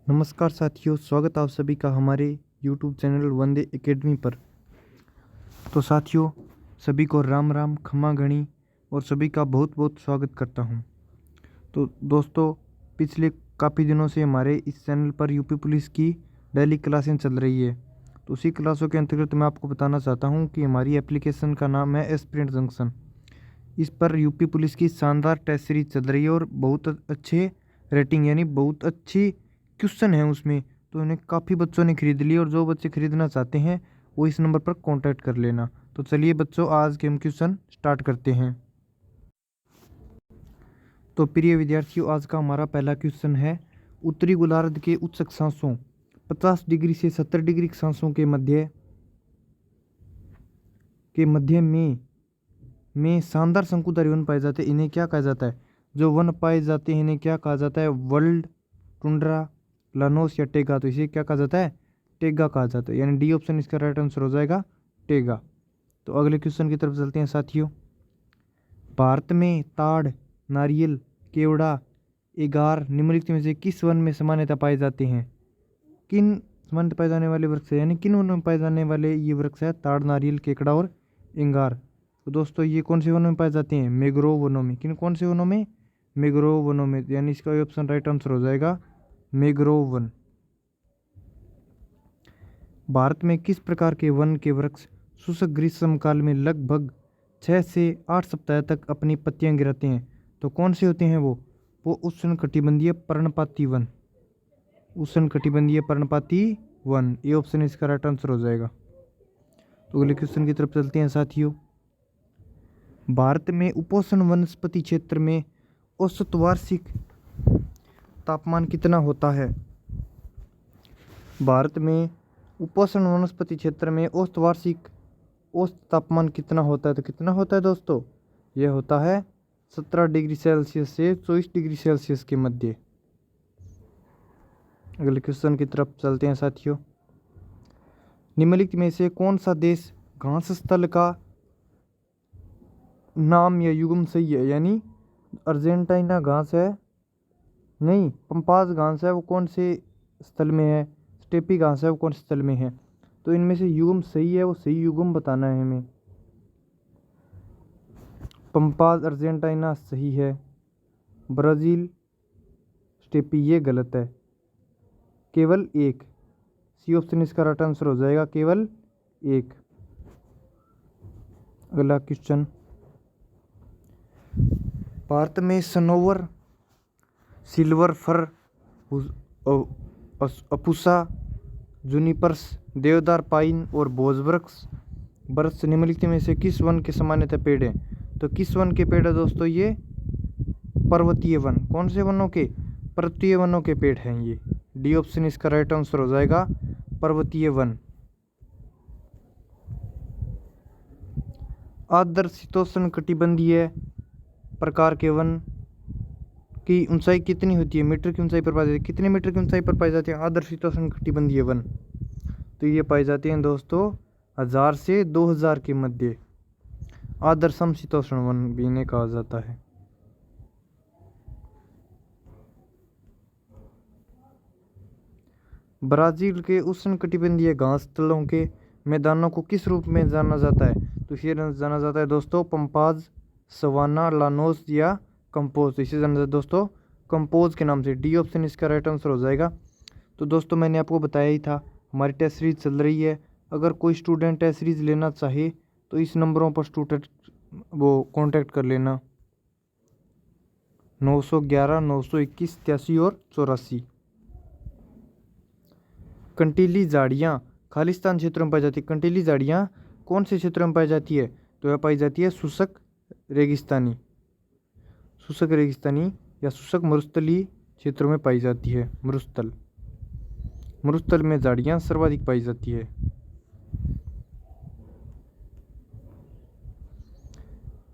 नमस्कार साथियों, स्वागत आप सभी का हमारे YouTube चैनल वंदे एकेडमी पर। तो साथियों, सभी को राम राम, खमा गणी और सभी का बहुत बहुत स्वागत करता हूं। तो दोस्तों, पिछले काफ़ी दिनों से हमारे इस चैनल पर यूपी पुलिस की डेली क्लासें चल रही है। तो उसी क्लासों के अंतर्गत मैं आपको बताना चाहता हूं कि हमारी एप्लीकेशन का नाम है एस्पिरेंट जंक्शन। इस पर यूपी पुलिस की शानदार टेस्ट सीरीज चल रही है और बहुत अच्छे रेटिंग यानी बहुत अच्छी क्वेश्चन है उसमें। तो उन्हें काफ़ी बच्चों ने खरीद ली और जो बच्चे खरीदना चाहते हैं वो इस नंबर पर कांटेक्ट कर लेना। तो चलिए बच्चों, आज के हम क्वेश्चन स्टार्ट करते हैं। तो प्रिय विद्यार्थियों, आज का हमारा पहला क्वेश्चन है, उत्तरी गोलार्ध के उच्च अक्षांशों 50 डिग्री से 70 डिग्री अक्षांशों के मध्य में शानदार शंकुधारी वन पाए जाते हैं, इन्हें क्या कहा जाता है? जो वन पाए जाते हैं इन्हें क्या कहा जाता है? वर्ल्ड, टुंड्रा, लानोस या टेगा। तो इसे क्या कहा जाता है? टेगा कहा जाता है, यानी डी ऑप्शन इसका राइट आंसर हो जाएगा, टेगा। तो अगले क्वेश्चन की तरफ चलते हैं साथियों। भारत में ताड़, नारियल, केवड़ा, एगार निम्नलिखित में से किस वन में सामान्यतः पाए जाते हैं? किन सामान्यतः पाए जाने वाले वृक्ष है, यानी किन वन में पाए जाने वाले ये वृक्ष है? ताड़, नारियल, केकड़ा और एंगार। तो दोस्तों, ये कौन से वनों में पाए जाते हैं? मैंग्रोव वनों में। किन कौन से वनों में? मैंग्रोव वनों में, यानी इसका ऑप्शन राइट आंसर हो जाएगा मैंग्रोव वन। भारत में किस प्रकार के वन के वृक्ष शुष्क ग्रीष्म काल में लगभग 6 से 8 सप्ताह तक अपनी पत्तियां गिराते हैं? तो कौन से होते हैं वो उष्णकटिबंधीय पर्णपाती वन। उष्णकटिबंधीय पर्णपाती वन, ये ऑप्शन इसका राइट आंसर हो जाएगा। तो अगले क्वेश्चन की तरफ चलते हैं साथियों। भारत में उपोष्ण वनस्पति क्षेत्र में औसत वार्षिक तापमान कितना होता है? भारत में उपोष्ण वनस्पति क्षेत्र में औसत वार्षिक औसत तापमान कितना होता है? तो कितना होता है दोस्तों? यह होता है 17 डिग्री सेल्सियस से 24 डिग्री सेल्सियस के मध्य। अगले क्वेश्चन की तरफ चलते हैं साथियों। निम्नलिखित में से कौन सा देश घास स्थल का नाम या युग्म सही है? यानी अर्जेंटीना घास है, नहीं, पंपास घास है, वो कौन से स्थल में है? स्टेपी घास है, वो कौन से स्थल में है? तो इनमें से युग्म सही है, वो सही युग्म बताना है हमें। पंपास अर्जेंटीना सही है, ब्राज़ील स्टेपी ये गलत है। केवल एक, सी ऑप्शन इसका राइट आंसर हो जाएगा, केवल एक। अगला क्वेश्चन, भारत में सनोवर, सिल्वर फर, अपुसा, जूनिपर्स, देवदार, पाइन और भोज वृक्ष निम्नलिखित में से किस वन के सामान्यतः पेड़ हैं? तो किस वन के पेड़ है दोस्तों? ये पर्वतीय वन। कौन से वनों के? पर्वतीय वनों के पेड़ हैं ये। डी ऑप्शन इसका राइट आंसर हो जाएगा, पर्वतीय वन। आदर्श शीतोष्ण कटिबंधीय प्रकार के वन की ऊंचाई कितनी होती है? मीटर की ऊंचाई पर पाई जाती है। कितने मीटर की ऊंचाई पर पाई जाती है आदर्श शीतोष्ण कटिबंधीय वन? तो ये पाई जाती हैं दोस्तों 1000 से 2000 के मध्य। आदर्श समशीतोष्ण वन भी इन्हें कहा जाता है। ब्राजील के उष्णकटिबंधीय घास स्थलों के मैदानों को किस रूप में जाना जाता है? तो इसे जाना जाता है दोस्तों पंपाज, सवाना, लानोस या कंपोज। इसे जाना जाता है दोस्तों कंपोज के नाम से। डी ऑप्शन इसका राइट आंसर हो जाएगा। तो दोस्तों, मैंने आपको बताया ही था, हमारी टेस्ट सीरीज चल रही है। अगर कोई स्टूडेंट टेस्ट सीरीज लेना चाहे तो इस नंबरों पर स्टूडेंट वो कांटेक्ट कर लेना, 911 921 83 और 84। कंटीली झाड़ियाँ खालिस्तान क्षेत्रों में पाई जाती है। कंटीली झाड़ियाँ कौन से क्षेत्रों में पाई जाती है? तो यह पाई जाती है शुष्क रेगिस्तानी या शुष्क मरुस्थलीय क्षेत्रों में पाई जाती है। मरुस्थल में झाड़ियाँ सर्वाधिक पाई जाती है।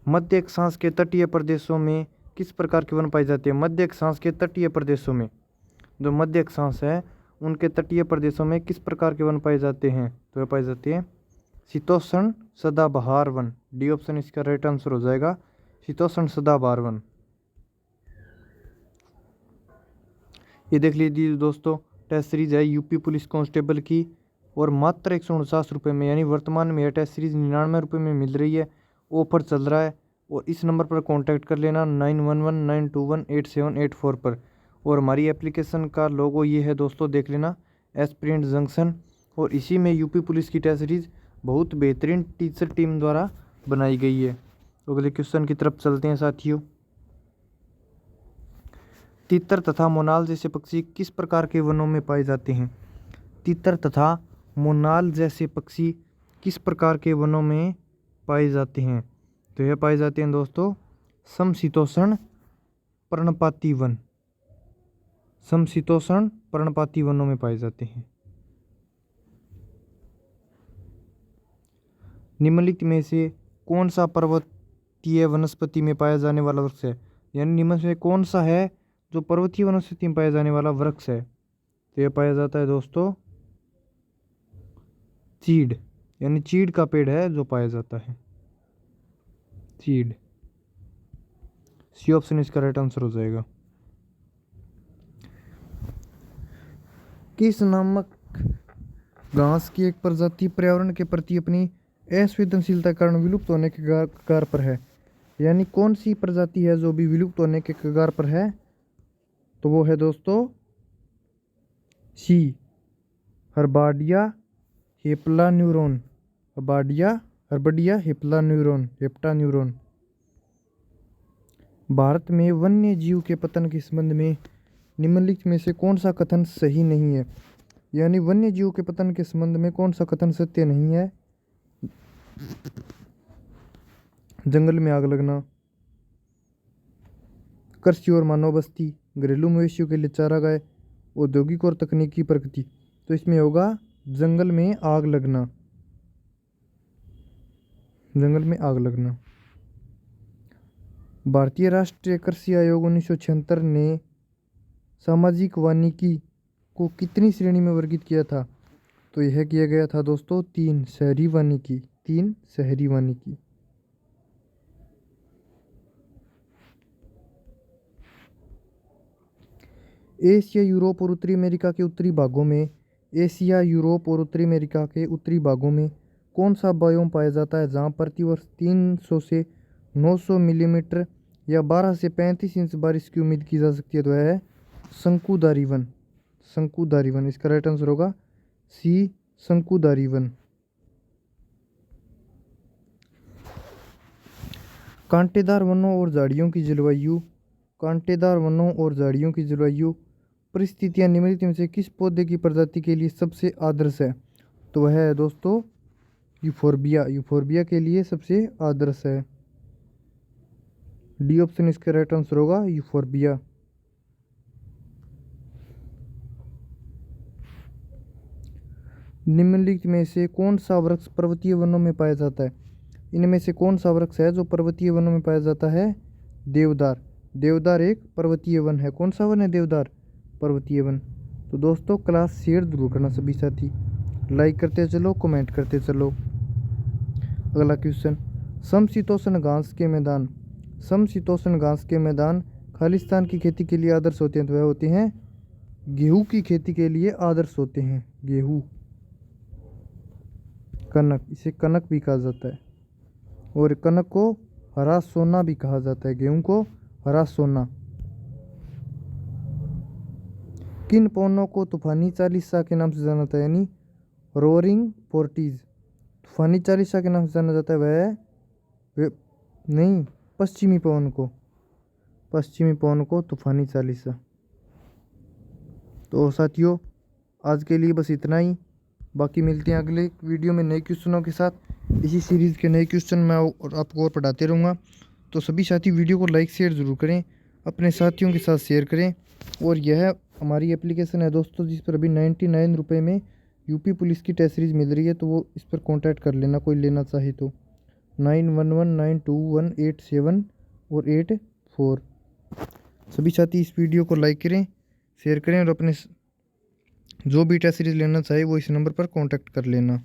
मध्य अक्षांश के तटीय प्रदेशों में किस प्रकार के वन पाए जाते हैं? मध्य अक्षांश के तटीय प्रदेशों में, जो मध्य अक्षांश है उनके तटीय प्रदेशों में किस प्रकार के वन पाए जाते हैं? तो वे पाए जाते हैं शीतोष्ण सदाबहार वन। डी ऑप्शन इसका राइट आंसर हो जाएगा, शीतोष्ण सदाबहार वन। ये देख लीजिए दोस्तों, टेस्ट सीरीज़ है यूपी पुलिस कांस्टेबल की, और मात्र 149 रुपये में, यानी वर्तमान में यह टेस्ट सीरीज़ 99 रुपये में मिल रही है। ऑफर चल रहा है और इस नंबर पर कांटेक्ट कर लेना 9119218784 पर। और हमारी एप्लीकेशन का लोगो ये है दोस्तों, देख लेना, एस्पिरेंट जंक्शन। और इसी में यूपी पुलिस की टेस्ट सीरीज़ बहुत बेहतरीन टीचर टीम द्वारा बनाई गई है। तो अगले क्वेश्चन की तरफ चलते हैं साथियों। तीतर तथा मोनाल जैसे पक्षी किस प्रकार के वनों में पाए जाते हैं? तीतर तथा मोनाल जैसे पक्षी किस प्रकार के वनों में पाए जाते हैं? तो यह पाए जाते हैं दोस्तों समशीतोष्ण पर्णपाती वन, समशीतोष्ण पर्णपाती वनों में पाए जाते हैं। निम्नलिखित में से कौन सा पर्वतीय वनस्पति में पाया जाने वाला वृक्ष है? यानी निम्न में कौन सा है जो पर्वतीय वनस्पति में पाया जाने वाला वृक्ष है? तो यह पाया जाता है दोस्तों चीड़, यानी चीड़ का पेड़ है जो पाया जाता है, चीड़। सी ऑप्शन इसका राइट आंसर हो जाएगा। किस नामक घास की एक प्रजाति पर्यावरण के प्रति अपनी असंवेदनशीलता के कारण विलुप्त होने के कगार पर है? यानी कौन सी प्रजाति है जो भी विलुप्त होने के कगार पर है? तो वो है दोस्तों सी हर्बाडिया हेप्टान्यूरोन, हर्बाडिया हेप्टान्यूरोन। भारत में वन्य जीव के पतन के संबंध में निम्नलिखित में से कौन सा कथन सही नहीं है? यानी वन्य जीव के पतन के संबंध में कौन सा कथन सत्य नहीं है? जंगल में आग लगना, कृषि और मानव बस्ती, घरेलू मवेशियों के लिए चारागाह, औद्योगिक और तकनीकी प्रगति। तो इसमें होगा जंगल में आग लगना, जंगल में आग लगना। भारतीय राष्ट्रीय कृषि आयोग 1976 ने सामाजिक वानिकी को कितनी श्रेणी में वर्गीकृत किया था? तो यह किया गया था दोस्तों 3 शहरी वानिकी, 3 शहरी वानिकी। एशिया, यूरोप और उत्तरी अमेरिका के उत्तरी भागों में, एशिया, यूरोप और उत्तरी अमेरिका के उत्तरी भागों में कौन सा बायोम पाया जाता है जहाँ प्रतिवर्ष 300 से 900 मिलीमीटर या 12 से 35 इंच बारिश की उम्मीद की जा सकती है? तो वह है शंकुधारी वन, शंकुधारी वन। इसका राइट आंसर होगा सी शंकुधारी वन। कांटेदार वनों और झाड़ियों की जलवायु, कांटेदार वनों और झाड़ियों की जलवायु परिस्थितियां निम्नलिखित में से किस पौधे की प्रजाति के लिए सबसे आदर्श है? तो वह है दोस्तों यूफोर्बिया, यूफोर्बिया के लिए सबसे आदर्श है। डी ऑप्शन इसका राइट आंसर होगा यूफोर्बिया। निम्नलिखित में से कौन सा वृक्ष पर्वतीय वनों में पाया जाता है? इनमें से कौन सा वृक्ष है जो पर्वतीय वनों में पाया जाता है? देवदार, देवदार एक पर्वतीय वन है। कौन सा वन है? देवदार, पर्वतीय वन। तो दोस्तों क्लास शेयर जरूर करना सभी साथी, लाइक करते चलो, कमेंट करते चलो। अगला क्वेश्चन, समशीतोष्ण घास के मैदान, समशीतोष्ण घास के मैदान खालिस्तान की खेती के लिए आदर्श होते हैं? तो वह होते हैं गेहूं की खेती के लिए आदर्श होते हैं, गेहूं, कनक, इसे कनक भी कहा जाता है। और कनक को हरा सोना भी कहा जाता है, गेहूं को हरा सोना। किन पवनों को तूफानी चालीसा के नाम से जाना जाता है? यानी रोअरिंग फोर्टीज, तूफानी चालीसा के नाम से जाना जाता है। वह नहीं, पश्चिमी पवन को, पश्चिमी पवन को तूफानी चालीसा। तो साथियों आज के लिए बस इतना ही, बाकी मिलते हैं अगले वीडियो में नए क्वेश्चनों के साथ। इसी सीरीज़ के नए क्वेश्चन मैं आपको और पढ़ाते रहूँगा। तो सभी साथी वीडियो को लाइक शेयर ज़रूर करें, अपने साथियों के साथ शेयर करें। और यह हमारी एप्लीकेशन है दोस्तों जिस पर अभी 99 रुपये में यूपी पुलिस की टेस्ट सीरीज़ मिल रही है। तो वो इस पर कॉन्टैक्ट कर लेना कोई लेना चाहे तो, 91192187 और 84। सभी साथी इस वीडियो को लाइक करें, शेयर करें और अपने जो भी टेस्ट सीरीज़ लेना चाहे वो इस नंबर पर कॉन्टैक्ट कर लेना।